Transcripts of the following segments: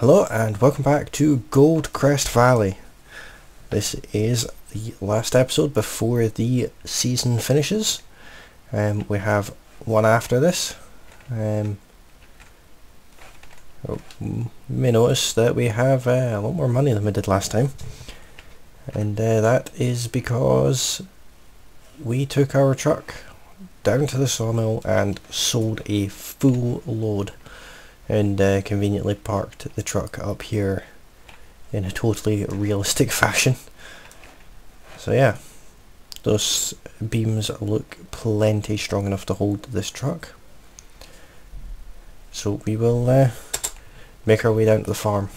Hello and welcome back to Goldcrest Valley. This is the last episode before the season finishes. We have one after this. You may notice that we have a lot more money than we did last time. And that is because we took our truck down to the sawmill and sold a full load. And conveniently parked the truck up here in a totally realistic fashion. So yeah, those beams look plenty strong enough to hold this truck. So we will make our way down to the farm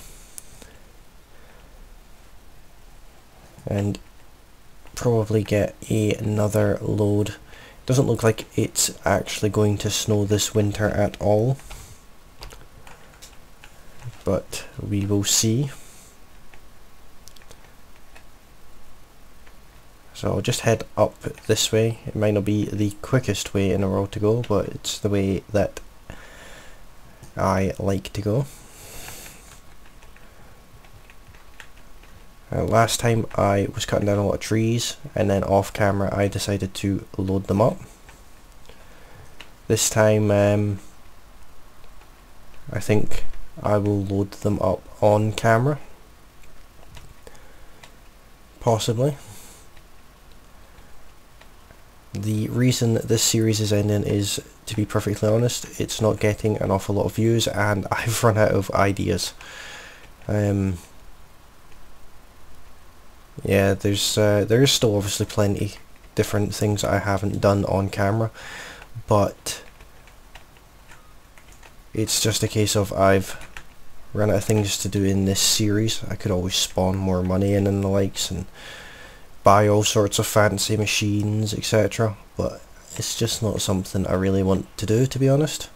and probably get another load. Doesn't look like it's actually going to snow this winter at all, but we will see. So I'll just head up this way. It might not be the quickest way in the world to go, but it's the way that I like to go. Last time I was cutting down a lot of trees, and then off camera I decided to load them up. This time I think I will load them up on camera, possibly. The reason this series is ending is, to be perfectly honest, it's not getting an awful lot of views and I've run out of ideas. Yeah, there is still obviously plenty different things I haven't done on camera, but it's just a case of I've run out of things to do in this series. I could always spawn more money in and the likes and buy all sorts of fancy machines, etc. But it's just not something I really want to do, to be honest.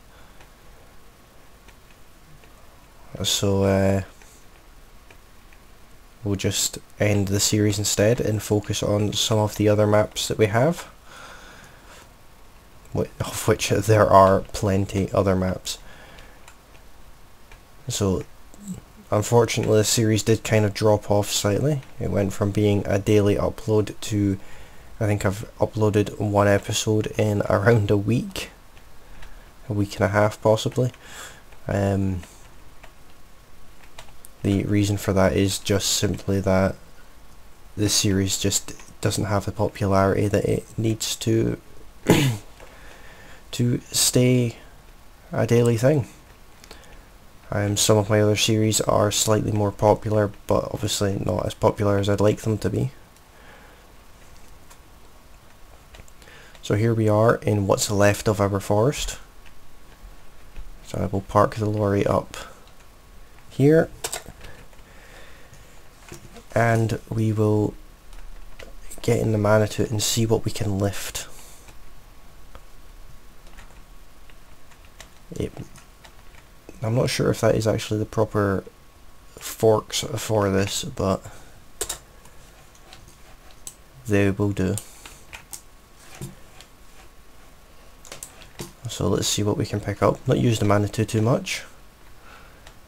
So we'll just end the series instead and focus on some of the other maps that we have, of which there are plenty other maps. So unfortunately this series did kind of drop off slightly. It went from being a daily upload to, I think I've uploaded one episode in around a week and a half possibly. The reason for that is just simply that this series just doesn't have the popularity that it needs to to stay a daily thing. Some of my other series are slightly more popular, but obviously not as popular as I'd like them to be. So here we are in what's left of our forest. So I will park the lorry up here, and we will get in the Manitou and see what we can lift. I'm not sure if that is actually the proper forks for this, but they will do. So let's see what we can pick up. Not use the Manitou too much,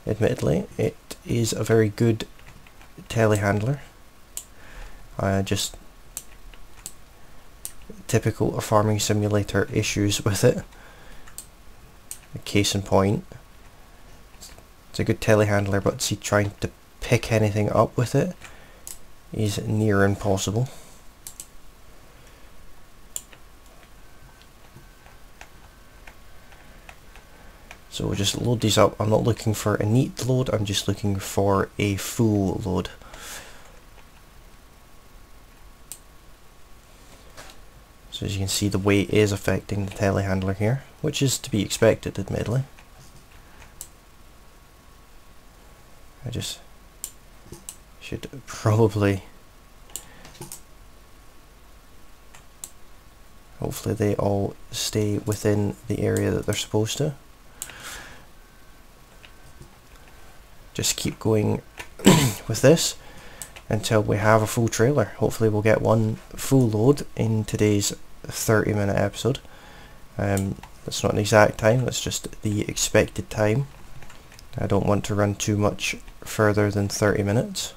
admittedly. It is a very good telehandler. Just typical farming simulator issues with it. Case in point, it's a good telehandler, but see, trying to pick anything up with it is near impossible. So we'll just load these up. I'm not looking for a neat load, I'm just looking for a full load. So as you can see, the weight is affecting the telehandler here, which is to be expected, admittedly. I just should probably, hopefully they all stay within the area that they're supposed to. Just keep going with this until we have a full trailer. Hopefully we'll get one full load in today's 30-minute episode. That's not an exact time, that's just the expected time. I don't want to run too much further than 30 minutes.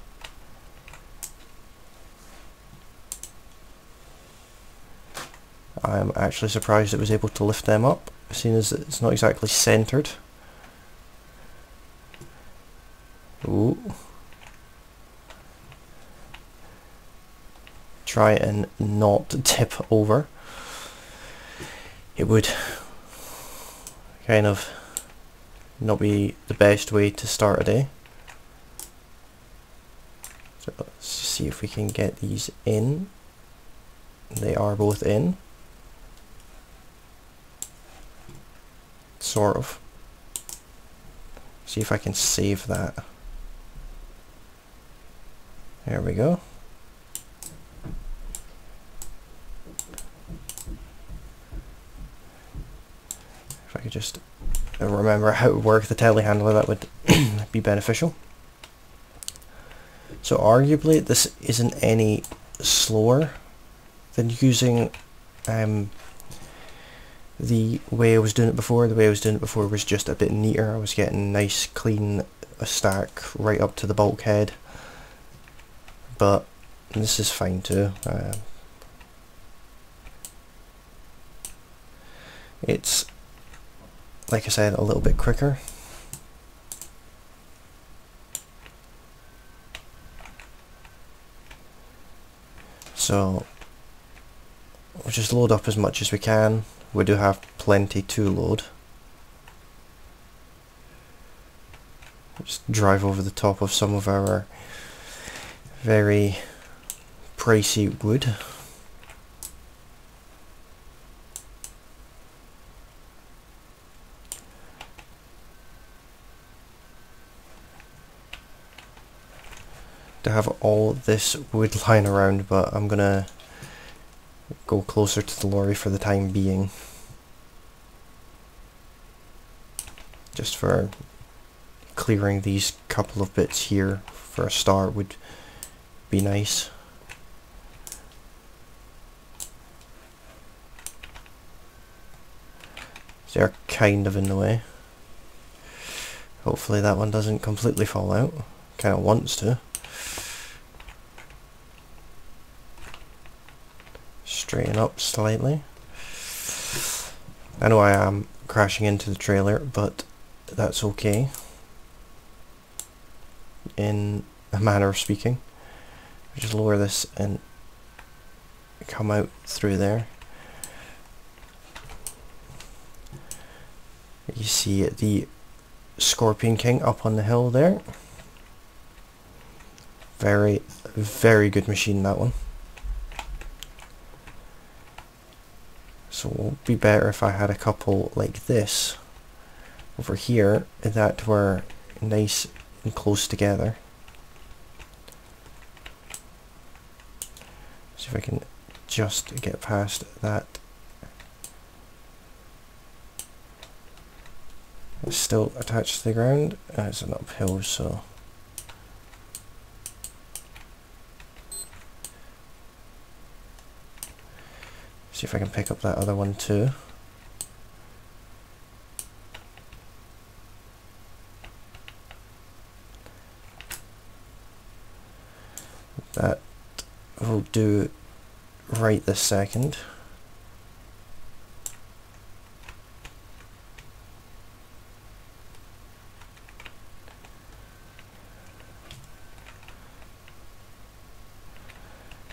I'm actually surprised it was able to lift them up, seeing as it's not exactly centered. Ooh. Try and not tip over. It would kind of not be the best way to start a day. So let's see if we can get these in. They are both in. Sort of. See if I can save that. There we go. If I could just remember how to work the telehandler, that would be beneficial. So arguably this isn't any slower than using the way I was doing it before. The way I was doing it before was just a bit neater. I was getting nice clean stack right up to the bulkhead, but this is fine too. It's, like I said, a little bit quicker. So we'll just load up as much as we can. We do have plenty to load. Just drive over the top of some of our very pricey wood. To have all this wood lying around, but I'm gonna go closer to the lorry for the time being. Just for clearing these couple of bits here for a start would be nice. They're kind of in the way. Hopefully that one doesn't completely fall out. Kind of wants to. Straighten up slightly. I know I am crashing into the trailer, but that's okay, in a manner of speaking. Just lower this and come out through there. You see the Scorpion King up on the hill there. Very, very good machine, that one. So it would be better if I had a couple like this over here that were nice and close together. See if I can just get past that. It's still attached to the ground. It's an uphill, so see if I can pick up that other one too. That will do right this second.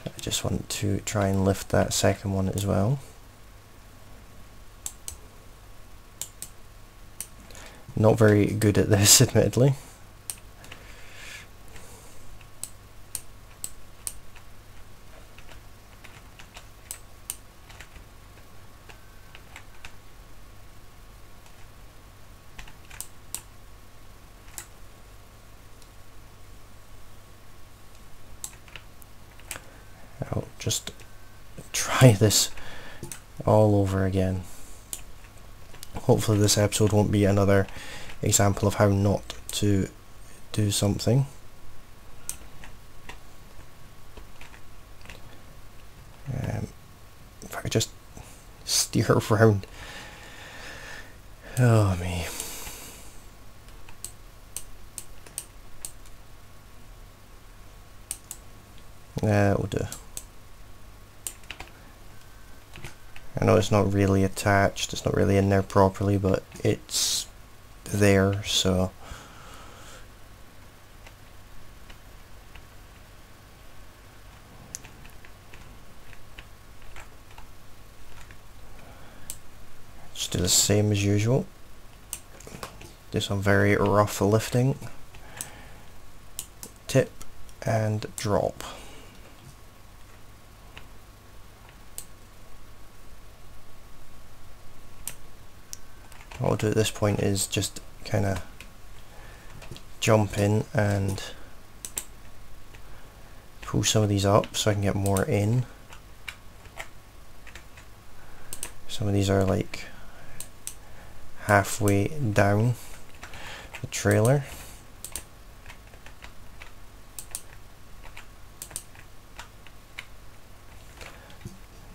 I just want to try and lift that second one as well. Not very good at this, admittedly. I'll just try this all over again. Hopefully this episode won't be another example of how not to do something. If I could just steer around. Oh me. Will do. I know it's not really attached, it's not really in there properly, but it's there, so just do the same as usual. Do some very rough lifting, tip and drop. What I'll do at this point is just kind of jump in and pull some of these up so I can get more in. Some of these are like halfway down the trailer.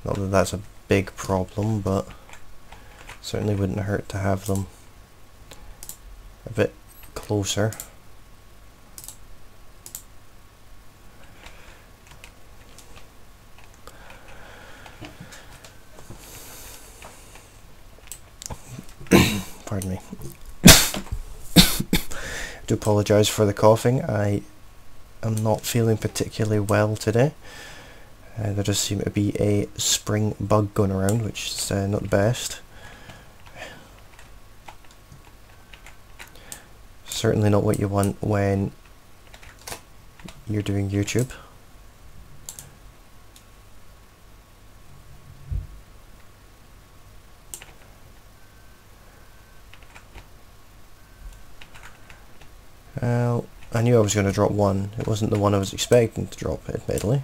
Not that that's a big problem, but certainly wouldn't hurt to have them a bit closer. Pardon me. I do apologise for the coughing. I am not feeling particularly well today. There does seem to be a spring bug going around, which is not the best. Certainly not what you want when you're doing YouTube. Well, I knew I was going to drop one. It wasn't the one I was expecting to drop, admittedly.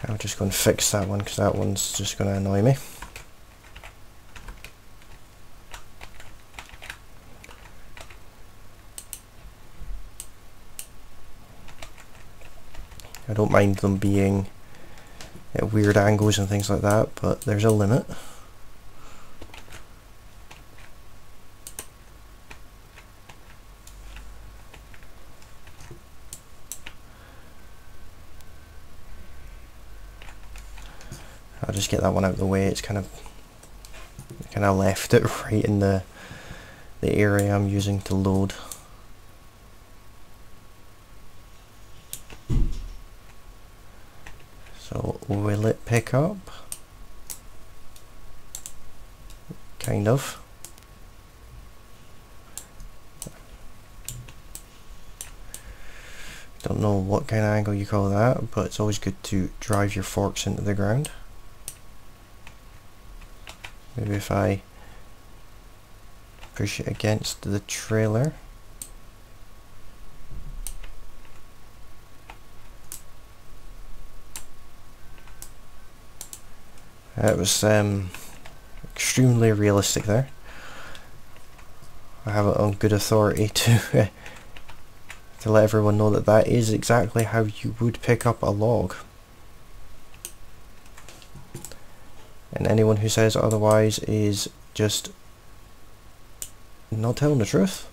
I'm just going to fix that one because that one's just going to annoy me. I don't mind them being at weird angles and things like that, but there's a limit. I'll just get that one out of the way. It's kind of left it right in the area I'm using to load. So will it pick up? Kind of. Don't know what kind of angle you call that, but it's always good to drive your forks into the ground. Maybe if I push it against the trailer. It was extremely realistic there. I have it on good authority to to let everyone know that that is exactly how you would pick up a log. And anyone who says otherwise is just not telling the truth.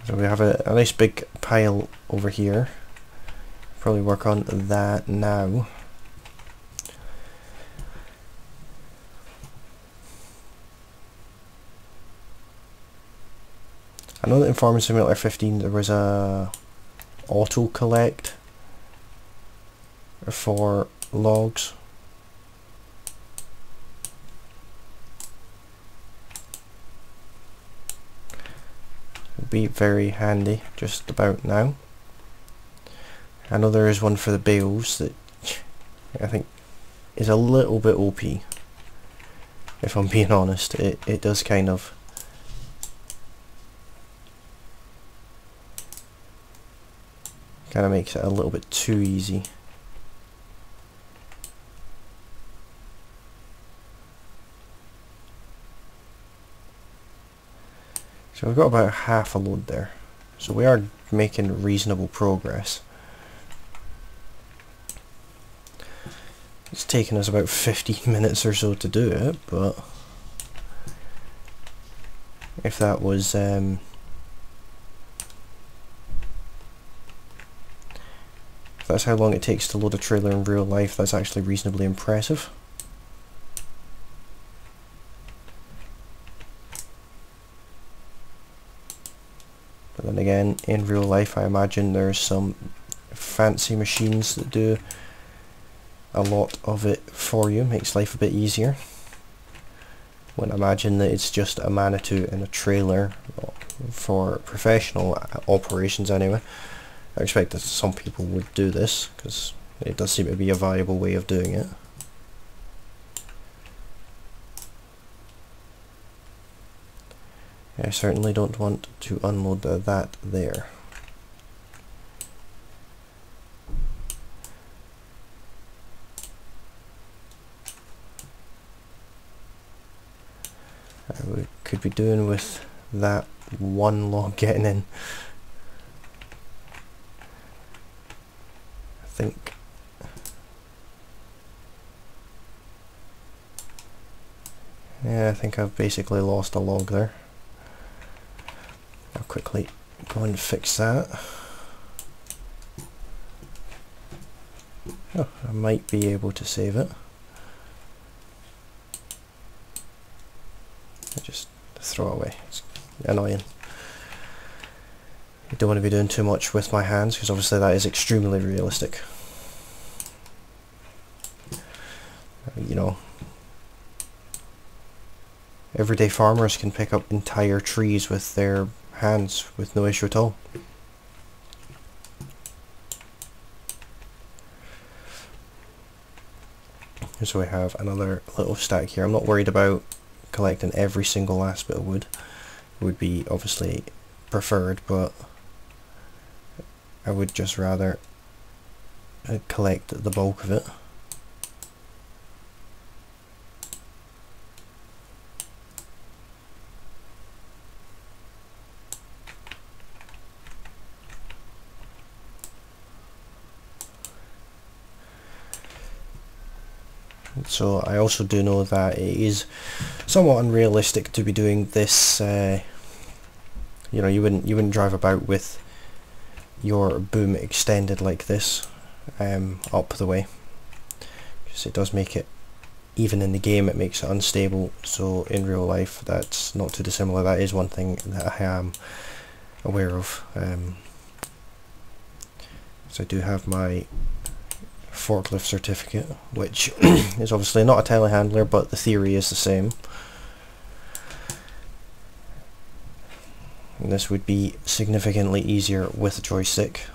So we have a nice big pile over here. Probably work on that now. I know that in Farming Simulator 15 there was a auto collect for logs. It'd be very handy just about now. I know there is one for the bales that I think is a little bit OP. If I'm being honest, it does kind of makes it a little bit too easy. So we've got about half a load there. So we are making reasonable progress. It's taken us about 15 minutes or so to do it, but if that was if that's how long it takes to load a trailer in real life, that's actually reasonably impressive. But then again, in real life I imagine there's some fancy machines that do a lot of it for you, makes life a bit easier. Wouldn't imagine that it's just a Manitou in a trailer for professional operations anyway. I expect that some people would do this because it does seem to be a viable way of doing it. I certainly don't want to unload that there. We could be doing with that one log getting in. I think I think I've basically lost a log there. I'll quickly go and fix that. Oh, I might be able to save it. Just throw it away. It's annoying. I don't want to be doing too much with my hands because obviously that is extremely realistic. You know, everyday farmers can pick up entire trees with their hands with no issue at all. So we have another little stack here. I'm not worried about collecting every single last bit of wood. Would be obviously preferred, but I would just rather collect the bulk of it. So I also do know that it is somewhat unrealistic to be doing this. You know, you wouldn't drive about with your boom extended like this up the way, because it does make it, even in the game, it makes it unstable. So in real life, that's not too dissimilar. That is one thing that I am aware of. So I do have my forklift certificate, which is obviously not a telehandler, but the theory is the same. And this would be significantly easier with a joystick.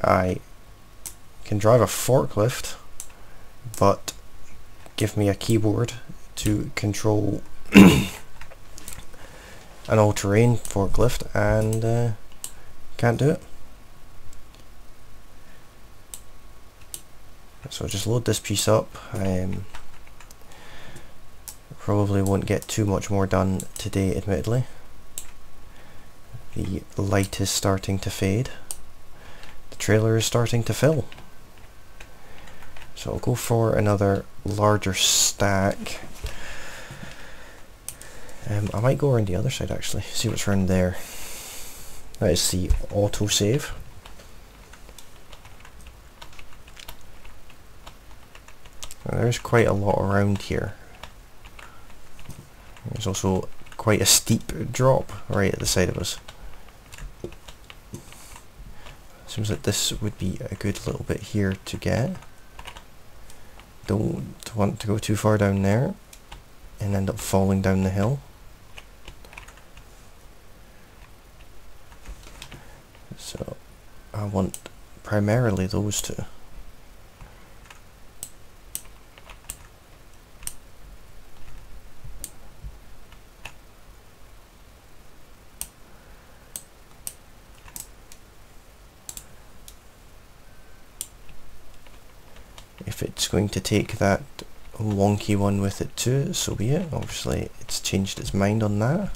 I can drive a forklift, but give me a keyboard to control an all-terrain forklift and can't do it. So I'll just load this piece up. Probably won't get too much more done today, admittedly. The light is starting to fade. The trailer is starting to fill. So I'll go for another larger stack. I might go around the other side actually, see what's around there. That is the autosave. There's quite a lot around here. There's also quite a steep drop right at the side of us. Seems like this would be a good little bit here to get. Don't want to go too far down there and end up falling down the hill. So I want primarily those two. If it's going to take that wonky one with it too, so be it. Obviously it's changed its mind on that.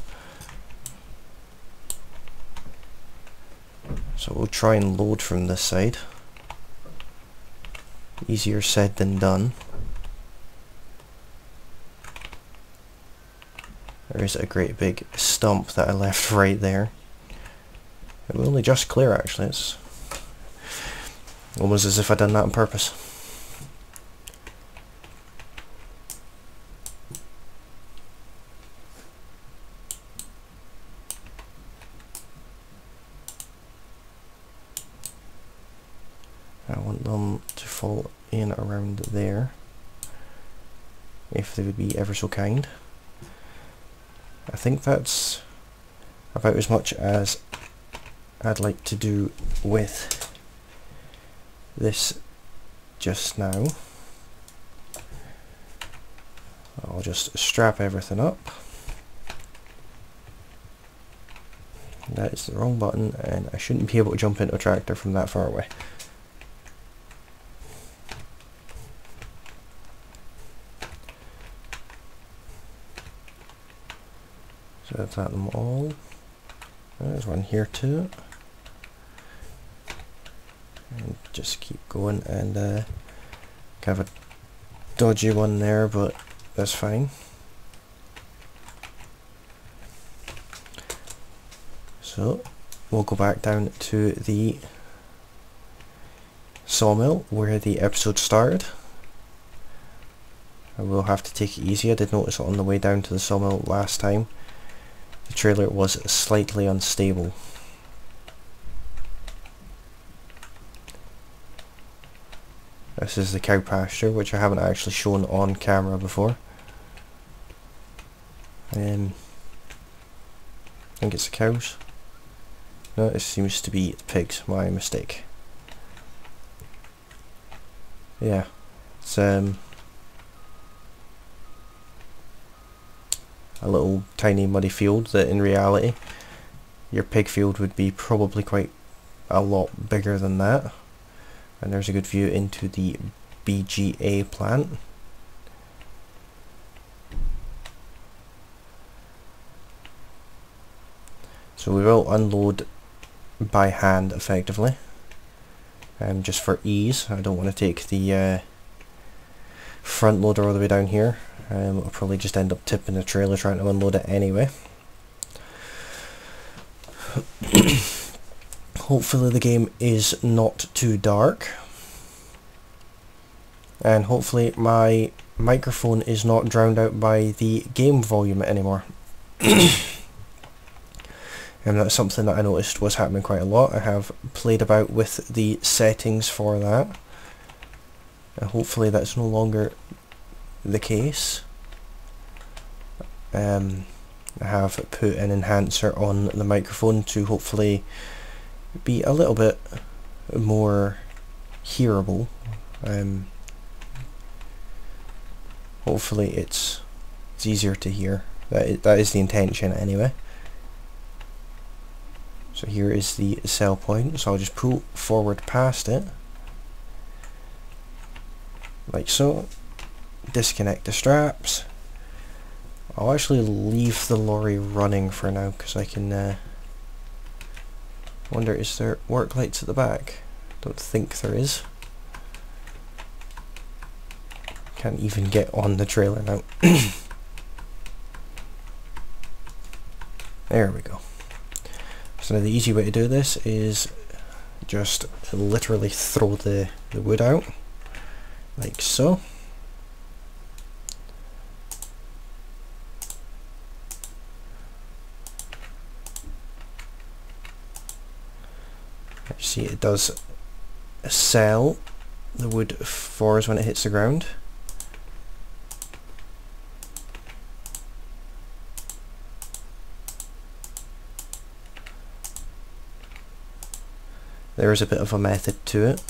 So So we'll try and load from this side. Easier said than done. There's a great big stump that I left right there. It will only just clear actually, it's almost as if I'd done that on purpose. I want them to fall in around there, if they would be ever so kind. I think that's about as much as I'd like to do with this just now. I'll just strap everything up. That is the wrong button, and I shouldn't be able to jump into a tractor from that far away. So that's at them all. There's one here too. And just keep going, and kind of a dodgy one there, but that's fine. So we'll go back down to the sawmill where the episode started. I will have to take it easy. I did notice on the way down to the sawmill last time the trailer was slightly unstable. This is the cow pasture, which I haven't actually shown on camera before. I think it's the cows. No, it seems to be the pigs, my mistake. Yeah, it's a little tiny muddy field that in reality your pig field would be probably quite a lot bigger than that. And there's a good view into the BGA plant. So we will unload by hand effectively, just for ease. I don't want to take the front loader all the way down here. I'll probably just end up tipping the trailer trying to unload it anyway. Hopefully the game is not too dark, and hopefully my microphone is not drowned out by the game volume anymore. And that's something that I noticed was happening quite a lot. I have played about with the settings for that, and hopefully that's no longer the case. I have put an enhancer on the microphone to hopefully be a little bit more hearable. Hopefully it's easier to hear. That is the intention anyway. So here is the sell point, so I'll just pull forward past it, like so, disconnect the straps. I'll actually leave the lorry running for now, because I can wonder, is there work lights at the back? Don't think there is. Can't even get on the trailer now. There we go. So now the easy way to do this is just literally throw the wood out, like so. You see it does sell the wood for us when it hits the ground. There is a bit of a method to it.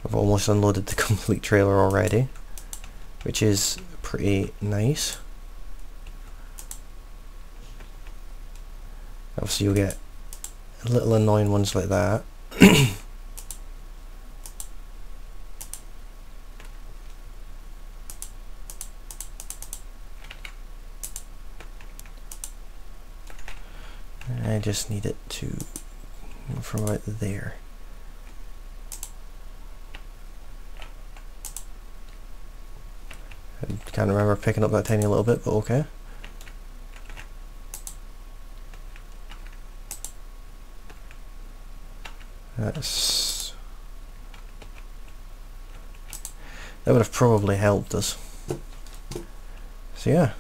I've almost unloaded the complete trailer already, which is pretty nice. Obviously you'll get little annoying ones like that. just need it to from about there. I can't remember picking up that tiny little bit, but okay. That would have probably helped us. So yeah,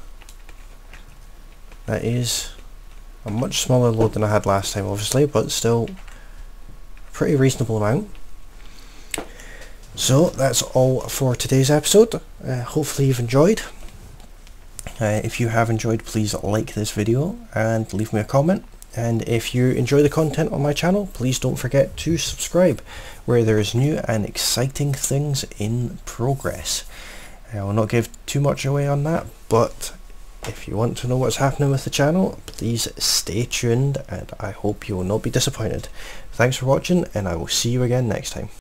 that is a much smaller load than I had last time, obviously, but still a pretty reasonable amount. So that's all for today's episode. Hopefully you've enjoyed. If you have enjoyed, please like this video and leave me a comment. And if you enjoy the content on my channel, please don't forget to subscribe, where there is new and exciting things in progress. I will not give too much away on that, but if you want to know what's happening with the channel, please stay tuned, and I hope you will not be disappointed. Thanks for watching, and I will see you again next time.